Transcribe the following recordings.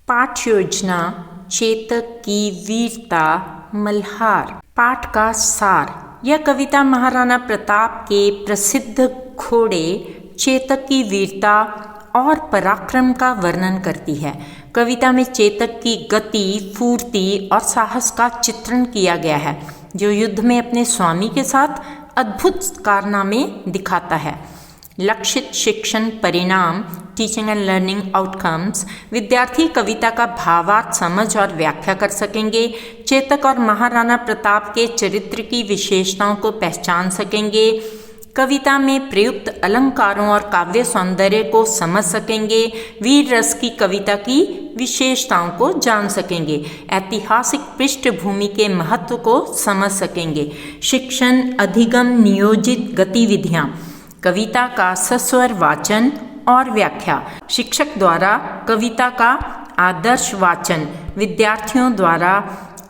पाठ योजना चेतक की वीरता मल्हार। पाठ का सार। यह कविता महाराणा प्रताप के प्रसिद्ध घोड़े चेतक की वीरता और पराक्रम का वर्णन करती है। कविता में चेतक की गति, फुर्ती और साहस का चित्रण किया गया है, जो युद्ध में अपने स्वामी के साथ अद्भुत कारनामे दिखाता है। लक्षित शिक्षण परिणाम, टीचिंग एंड लर्निंग आउटकम्स। विद्यार्थी कविता का भावार्थ समझ और व्याख्या कर सकेंगे। चेतक और महाराणा प्रताप के चरित्र की विशेषताओं को पहचान सकेंगे। कविता में प्रयुक्त अलंकारों और काव्य सौंदर्य को समझ सकेंगे। वीर रस की कविता की विशेषताओं को जान सकेंगे। ऐतिहासिक पृष्ठभूमि के महत्व को समझ सकेंगे। शिक्षण अधिगम नियोजित गतिविधियाँ। कविता का सस्वर वाचन और व्याख्या। शिक्षक द्वारा कविता का आदर्श वाचन, विद्यार्थियों द्वारा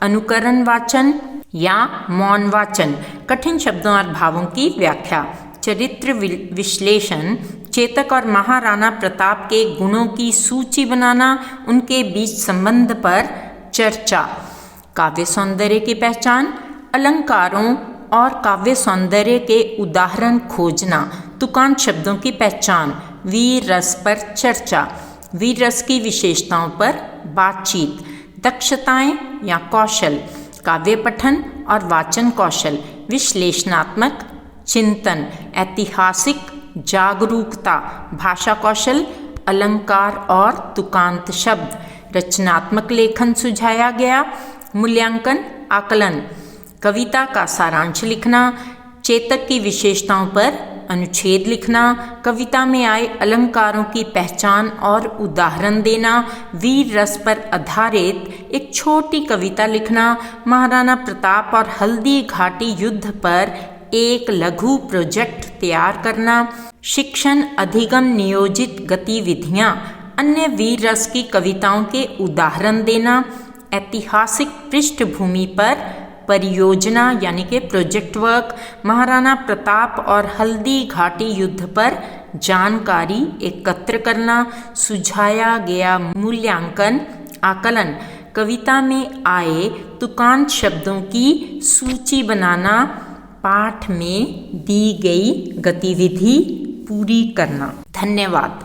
अनुकरण वाचन या मौन वाचन। कठिन शब्दों और भावों की व्याख्या। चरित्र विश्लेषण। चेतक और महाराणा प्रताप के गुणों की सूची बनाना, उनके बीच संबंध पर चर्चा। काव्य सौंदर्य की पहचान। अलंकारों और काव्य सौंदर्य के उदाहरण खोजना। तुकांत शब्दों की पहचान। वीर रस पर चर्चा। वीर रस की विशेषताओं पर बातचीत। दक्षताएं या कौशल। काव्य पठन और वाचन कौशल। विश्लेषणात्मक चिंतन। ऐतिहासिक जागरूकता। भाषा कौशल। अलंकार और तुकांत शब्द। रचनात्मक लेखन सुझाया गया। मूल्यांकन आकलन। कविता का सारांश लिखना। चेतक की विशेषताओं पर अनुच्छेद लिखना। कविता में आए अलंकारों की पहचान और उदाहरण देना। वीर रस पर आधारित एक छोटी कविता लिखना। महाराणा प्रताप और हल्दी घाटी युद्ध पर एक लघु प्रोजेक्ट तैयार करना। शिक्षण अधिगम नियोजित गतिविधियाँ। अन्य वीर रस की कविताओं के उदाहरण देना। ऐतिहासिक पृष्ठभूमि पर परियोजना यानी कि प्रोजेक्ट वर्क। महाराणा प्रताप और हल्दी घाटी युद्ध पर जानकारी एकत्र करना। सुझाया गया मूल्यांकन आकलन। कविता में आए तुकांत शब्दों की सूची बनाना। पाठ में दी गई गतिविधि पूरी करना। धन्यवाद।